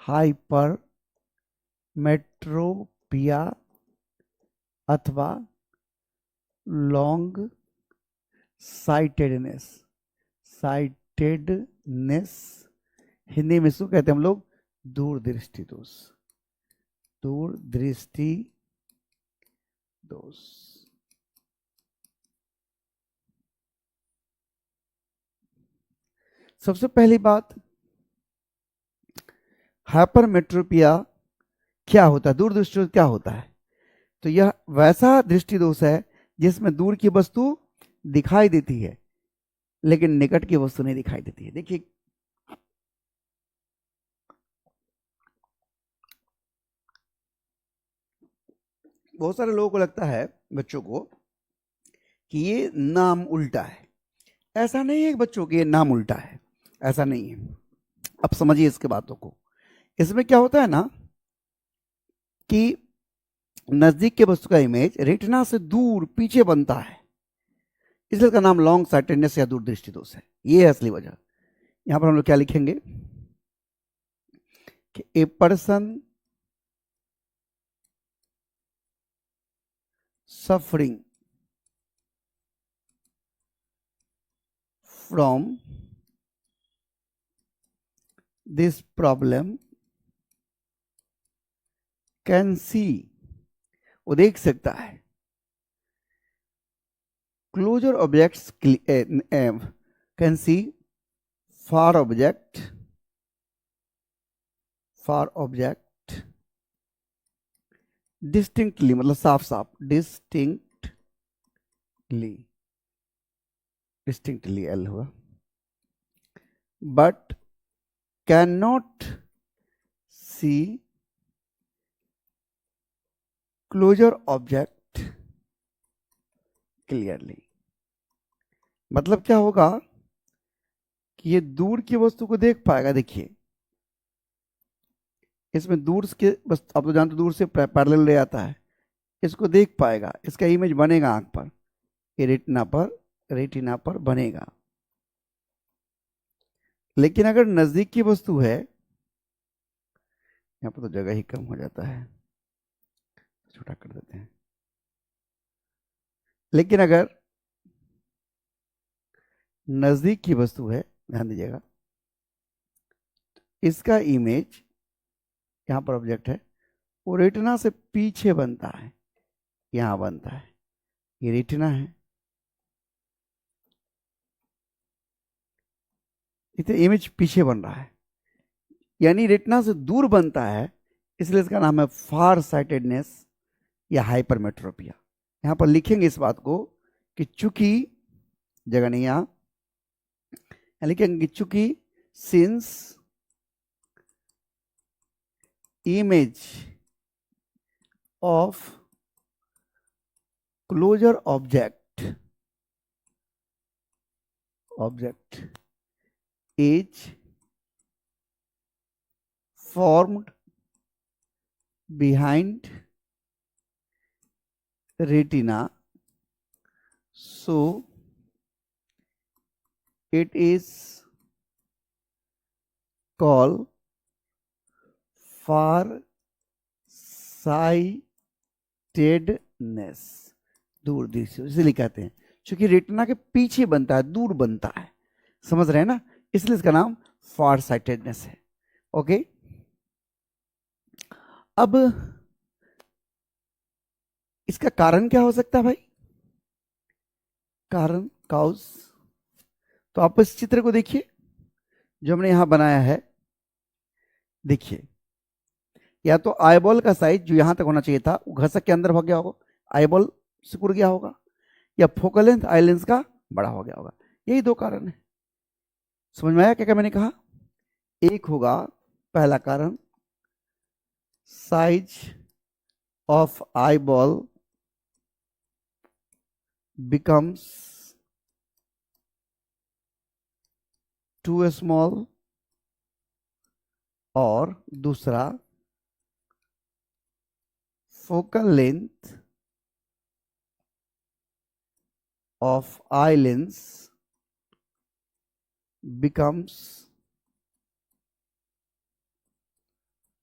Hypermetropia अथवा long sightedness. Sightedness Hindi में इसको कहते हैं हम लोग दूरदृष्टि दोष। दूरदृष्टि दोष। सबसे पहली बात, हाइपरमेट्रोपिया क्या होता है, दूरदृष्टि दोष क्या होता है? तो यह वैसा दृष्टि दोष है जिसमें दूर की वस्तु दिखाई देती है लेकिन निकट की वस्तु नहीं दिखाई देती है। देखिए, बहुत सारे लोगों को लगता है, बच्चों को, कि ये नाम उल्टा है। ऐसा नहीं है बच्चों कि ये नाम उल्टा है, ऐसा नहीं है। अब समझिए इसके बातों को। इसमें क्या होता है ना कि नजदीक के वस्तु का इमेज रेटिना से दूर पीछे बनता है, इसलिए इसका नाम लॉन्ग साइटेडनेस या दूरदृष्टि दोष है। ये है असली वजह। यहां पर हम लोग क्या लिखेंगे कि a person suffering from this problem can see, वो देख सकता है, closer objects can see far object distinctly, मतलब साफ साफ, डिस्टिंक्टली एल हुआ, but can not see closer object clearly. मतलब क्या होगा कि ये दूर की वस्तु को देख पाएगा। देखिए, इसमें दूर के वस्तु, आप तो जानते दूर से पैरेलल ले आता है, इसको देख पाएगा, इसका इमेज बनेगा आंख पर, ये रेटिना पर बनेगा। लेकिन अगर नजदीक की वस्तु है, यहां पर तो जगह ही कम हो जाता है, छोटा कर देते हैं। लेकिन अगर नजदीक की वस्तु है, ध्यान दीजिएगा, इसका इमेज, यहां पर ऑब्जेक्ट है, वो रेटिना से पीछे बनता है, यहां बनता है, ये रेटिना है, इसे इमेज पीछे बन रहा है, यानी रेटिना से दूर बनता है, इसलिए इसका नाम है फार साइटेडनेस या हाइपरमेट्रोपिया। यहां पर लिखेंगे इस बात को कि चूंकि, जगह नहीं यहां लिखेंगे, चूंकि since image of closer object is formed behind retina, so it is called farsightedness, दूरदृष्टि। इसलिए कहते हैं क्योंकि रेटिना के पीछे बनता है, दूर बनता है, समझ रहे हैं ना, इसलिए इसका नाम फार साइटेडनेस है। ओके, अब इसका कारण क्या हो सकता है भाई? कारण, काउज, तो आप इस चित्र को देखिए जो हमने यहां बनाया है। देखिए, या तो आईबॉल का साइज जो यहां तक होना चाहिए था वो घसक के अंदर हो गया होगा, आईबॉल सिकुड़ गया होगा, या फोकल लेंथ आई लेंस का बड़ा हो गया होगा। यही दो कारण है। समझ में आया क्या क्या मैंने कहा? एक होगा पहला कारण, size of eyeball becomes too small, और दूसरा focal length of eye lens becomes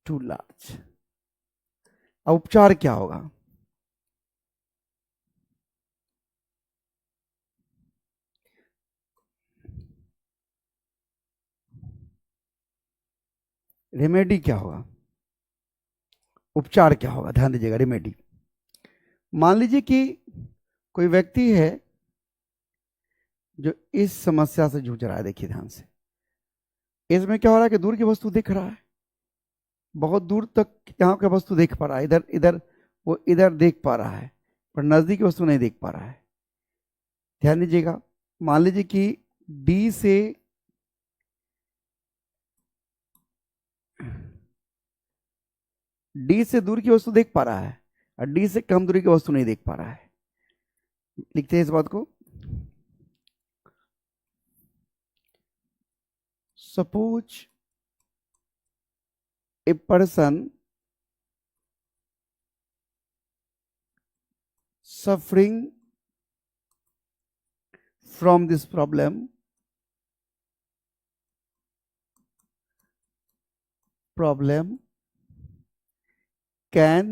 too large. अब उपचार क्या होगा? रेमेडी क्या होगा? उपचार क्या होगा? ध्यान दीजिएगा, रेमेडी। मान लीजिए कि कोई व्यक्ति है जो इस समस्या से जूझ रहा है। देखिए ध्यान से, इसमें क्या हो रहा है कि दूर की वस्तु दिख रहा है, बहुत दूर तक यहाँ का वस्तु देख पा रहा है, इधर इधर वो इधर देख पा रहा है, पर नजदीक की वस्तु नहीं देख पा रहा है। ध्यान दीजिएगा, मान लीजिए कि डी से दूर की वस्तु देख पा रहा है और डी से कम दूरी की वस्तु नहीं देख पा रहा है। लिखते हैं इस बात को। Suppose a person suffering from this problem can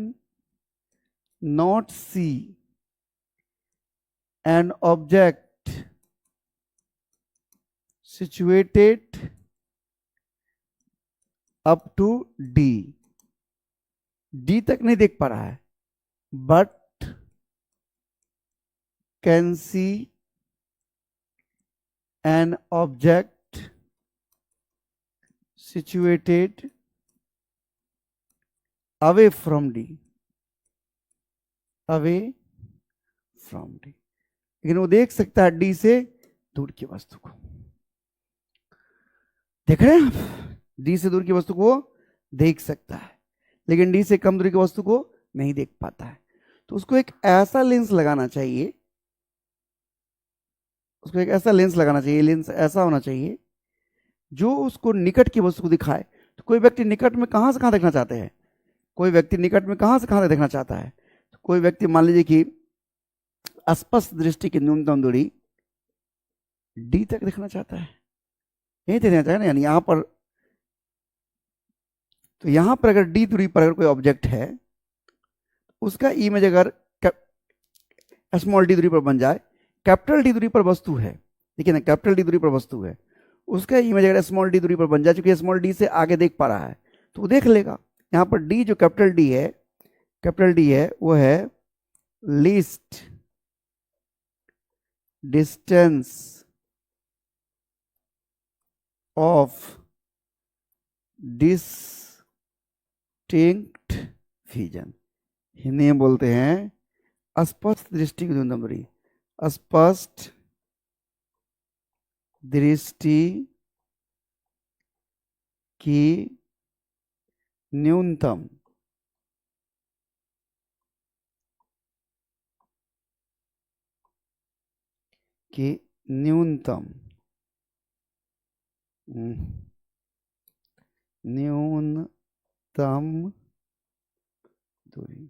not see an object situated up to D तक नहीं देख पा रहा है, but can see an object situated away from D, लेकिन वो देख सकता है डी से दूर की वस्तु को। देख रहे हैं आप, डी से दूर की वस्तु को देख सकता है, लेकिन डी से कम दूरी की वस्तु को नहीं देख पाता है। तो उसको एक ऐसा लेंस लगाना चाहिए, लेंस ऐसा होना चाहिए जो उसको निकट की वस्तु को दिखाए। तो कोई व्यक्ति निकट में कहां से कहां देखना चाहते हैं? देखना चाहता है? तो कोई व्यक्ति मान लीजिए कि स्पष्ट दृष्टि की न्यूनतम दूरी डी तक देखना चाहता है, यही देखना चाहे ना, यानी यहां पर। तो यहां पर अगर डी दूरी पर अगर कोई ऑब्जेक्ट है, उसका इमेज अगर स्मॉल डी दूरी पर बन जाए, कैपिटल डी दूरी पर वस्तु है, देखिए ना, कैपिटल डी दूरी पर वस्तु है, उसका इमेज अगर स्मॉल डी दूरी पर बन जाए, क्योंकि स्मॉल डी से आगे देख पा रहा है, तो वो देख लेगा। यहां पर डी जो कैपिटल डी है वो है least distance of distinct vision. Hindi में बोलते हैं स्पष्ट दृष्टि की न्यूनतम दूरी। स्पष्ट दृष्टि की न्यूनतम दूरी।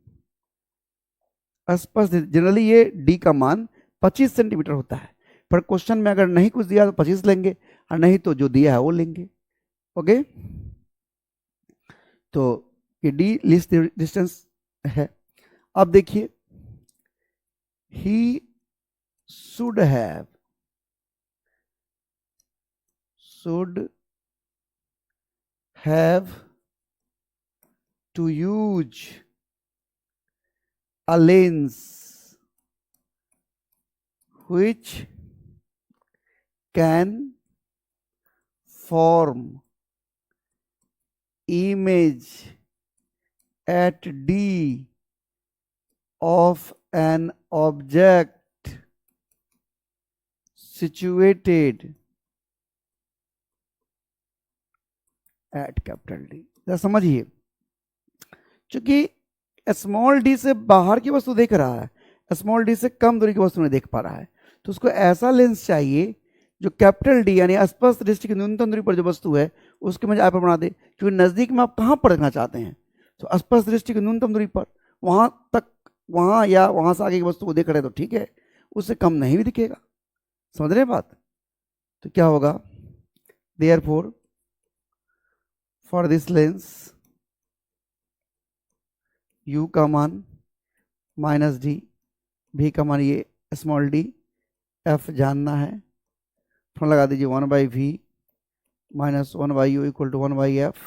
स्पष्ट, जनरली ये डी का मान 25 सेंटीमीटर होता है, पर क्वेश्चन में अगर नहीं कुछ दिया तो 25 लेंगे, और नहीं तो जो दिया है वो लेंगे। ओके, तो ये डी लीस्ट डिस्टेंस है। अब देखिए, ही should have to use a lens which can form image at D of an object situated at capital D। जरा समझिए, चूंकि स्मॉल डी से बाहर की वस्तु देख रहा है, स्मॉल डी से कम दूरी की वस्तु नहीं देख पा रहा है, तो उसको ऐसा लेंस चाहिए जो कैपिटल डी यानी स्पष्ट दृष्टि की न्यूनतम दूरी पर जो वस्तु है उसके में आप बना दे। क्योंकि नजदीक में आप कहां पर देखना चाहते हैं? तो स्पष्ट दृष्टि की न्यूनतम दूरी पर, वहां तक, वहां या वहां से आगे की वस्तु को देख रहे तो ठीक है, उससे कम नहीं भी दिखेगा। समझ रहे बात? तो क्या होगा, therefore for this lens u का मान माइनस डी, v का मान ये स्मॉल डी, f जानना है, फॉर्मूला लगा दीजिए 1/v minus 1/u equal to 1/f,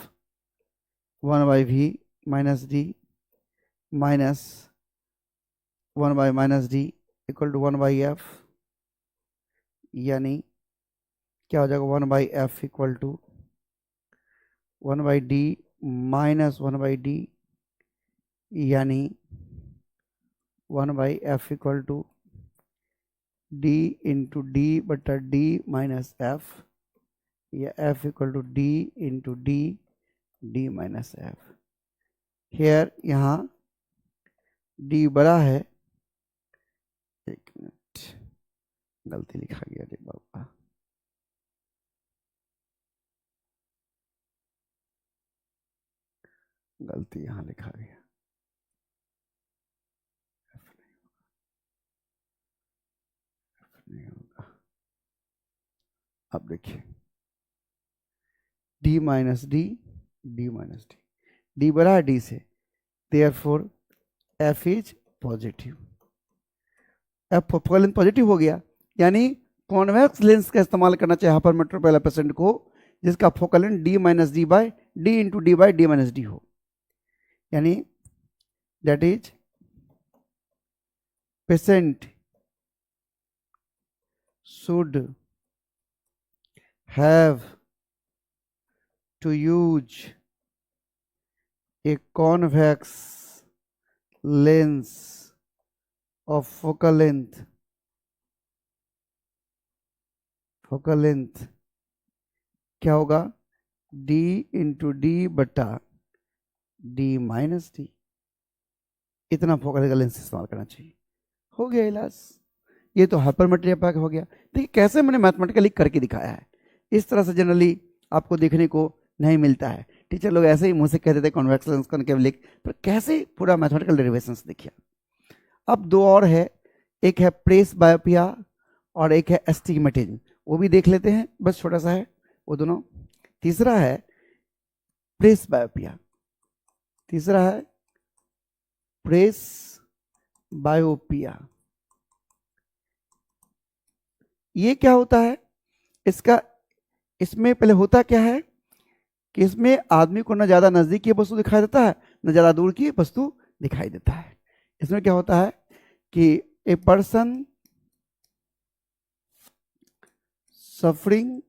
1/v minus D minus 1/-d equal to 1/f, यानी क्या हो जाएगा 1/f equal to 1/d minus 1/d, यानी 1/f equal to d into D बटा डी माइनस f, या f equal to d into D D minus f। Here यहाँ d बड़ा है, एक मिनट गलती लिखा गया रे बाबा, गलती यहाँ लिखा गया, नहीं होगा। अब देखिए d minus D, D minus D, D बड़ा है d से, therefore f is positive, f focal length positive हो गया, यानी कॉन्वेक्स लेंस का इस्तेमाल करना चाहिए हाइपरमेट्रोपिक पेशेंट को जिसका focal length d minus D by D into D by D minus D हो, यानी that is patient should have to use a convex lens of focal length क्या होगा d इंटू डी बटा D minus D, इतना focal lens इस्तेमाल करना चाहिए। हो गया इलाज, ये तो हाइपरमेट्रिक हो गया। देखिए कैसे मैंने मैथमेटिकली करके दिखाया है, इस तरह से जनरली आपको देखने को नहीं मिलता है। टीचर लोग ऐसे ही मुंह से कह देते कॉन्वेक्स लेंस कॉनकेव लेंस, पर कैसे पूरा मैथमेटिकल डेरिवेशंस देखिए। अब दो और है, एक है प्रेस बायोपिया और एक है एस्टिग्मेटिज्म, वो भी देख लेते हैं, बस छोटा सा है वो दोनों। तीसरा है प्रेस बायोपिया, तीसरा है प्रेस बायोपिया। ये क्या होता है इसमें पहले होता क्या है कि इसमें आदमी को न ज्यादा नजदीक की वस्तु दिखाई देता है न ज्यादा दूर की वस्तु दिखाई देता है। इसमें क्या होता है कि a person suffering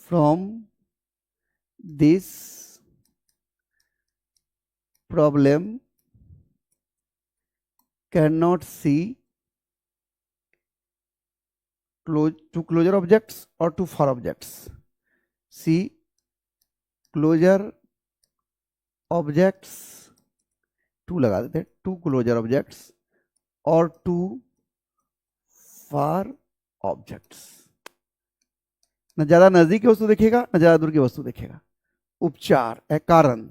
from this problem can not see to closer objects or to far objects, see closer objects, to लगा देते हैं, to closer objects और to far objects। न ज्यादा नजदीक की वस्तु देखेगा न ज्यादा दूर की वस्तु देखेगा। उपचार है कारण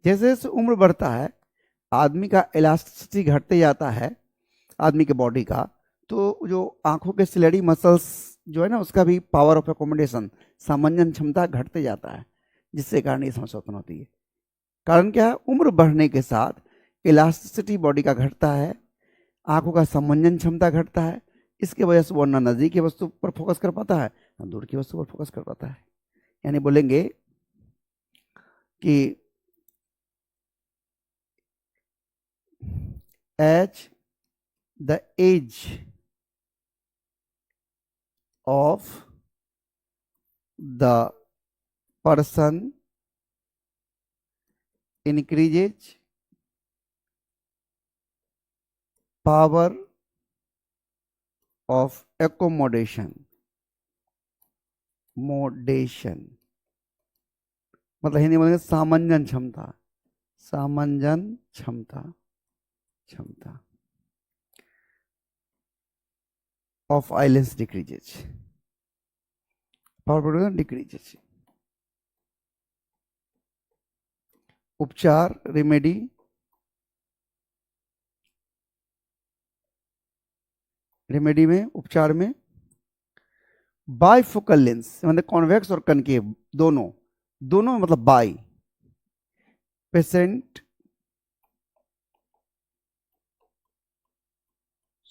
जैसे जैसे उम्र बढ़ता है आदमी का इलास्टिसिटी घटते जाता है, आदमी के बॉडी का, तो जो आंखों के सिलेडी मसल्स जो है ना उसका भी पावर ऑफ एकोमोडेशन, सामंजन क्षमता घटते जाता है, जिससे कारण ये समस्या उत्पन्न होती है। कारण क्या है, उम्र बढ़ने के साथ इलास्टिसिटी बॉडी का घटता है, आंखों का सामंजन क्षमता घटता है, इसके वजह से वो ना नजदीक की वस्तु पर फोकस कर पाता है ना दूर की वस्तु पर फोकस कर पाता है। यानी बोलेंगे कि as the age of the person increases, power of accommodation मतलब हिंदी में सामंजन क्षमता of eyelids decreases, power production decreases। उपचार रेमेडी में उपचार में बाइफोकल लेंस मतलब कॉन्वेक्स और कनकेव दोनों मतलब by patient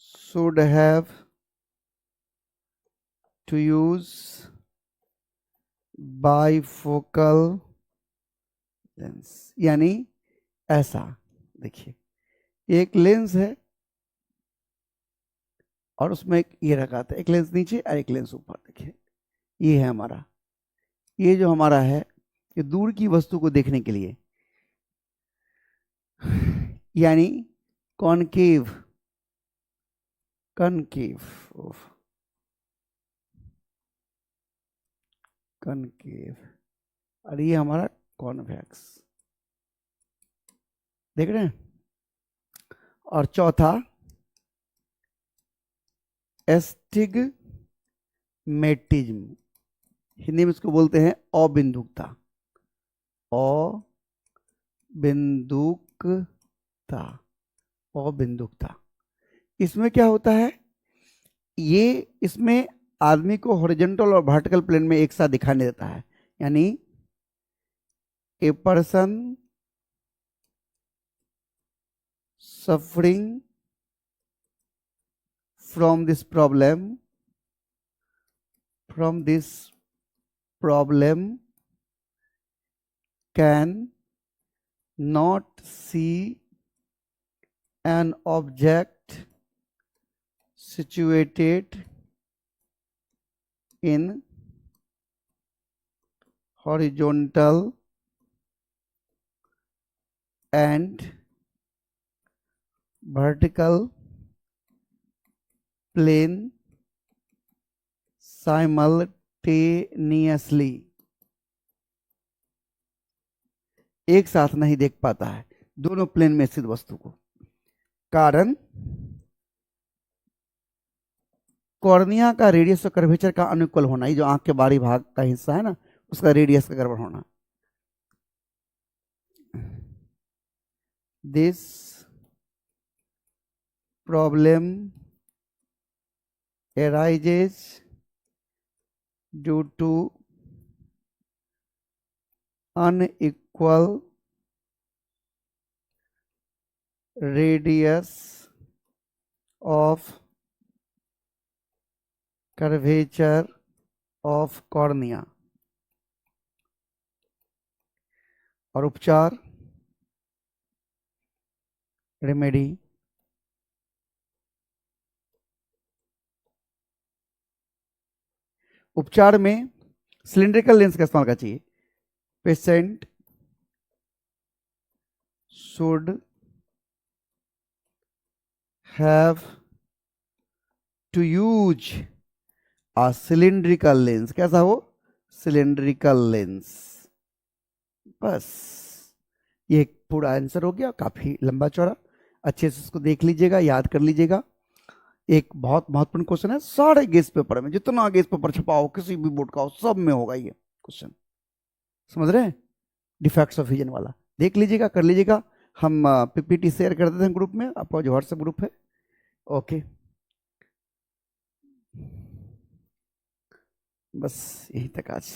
should have to use bifocal lens, यानी ऐसा देखिए एक लेंस है और उसमें एक ये रखा था, एक लेंस नीचे और एक लेंस ऊपर। देखिए ये है हमारा, ये जो हमारा है ये दूर की वस्तु को देखने के लिए, यानी कॉनकेव, कनकेव, कनकेव, और ये हमारा कॉन्वेक्स, देख रहे हैं। और चौथा एस्टिग्मेटिज्म, हिंदी में इसको बोलते हैं अबिंदुकता, अबिंदुकता, अबिंदुकता। इसमें क्या होता है, ये इसमें आदमी को हॉरिजॉन्टल और वर्टिकल प्लेन में एक साथ दिखाई नहीं देता है, यानी a person suffering from this problem can not see an object situated in horizontal and vertical plane simultaneously, एक साथ नहीं देख पाता है दोनों प्लेन में स्थित वस्तु को। कारण कॉर्निया का रेडियस और कर्वेचर का अनइक्वल होना, ये जो आंख के बाहरी भाग का हिस्सा है ना, उसका रेडियस का गड़बड़ होना। This problem arises due to unequal radius of curvature of cornea। और उपचार, रेमेडी, उपचार में सिलिंड्रिकल लेंस का इस्तेमाल करना चाहिए। Patient should have to use a cylindrical lens. कैसा हो? Cylindrical lens. बस ये पूरा आंसर हो गया, काफी लंबा चौड़ा। अच्छे से इसको देख लीजिएगा, याद कर लीजिएगा। एक बहुत महत्वपूर्ण क्वेश्चन है, सारे गेस्ट पेपर में, जितना गेस्ट पेपर छपाओ किसी भी बोर्ड का हो, सब में होगा ये क्वेश्चन। समझ रहे हैं? डिफेक्ट्स ऑफ विजन वाला देख लीजिएगा, कर लीजिएगा। हम पीपीटी शेयर कर देते हैं ग्रुप में, आपका जो व्हाट्सएप ग्रुप है। ओके, बस यही तक आज।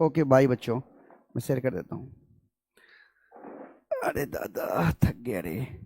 ओके बाय बच्चों, मैं शेयर कर देता हूँ। अरे दादा थक गया रे।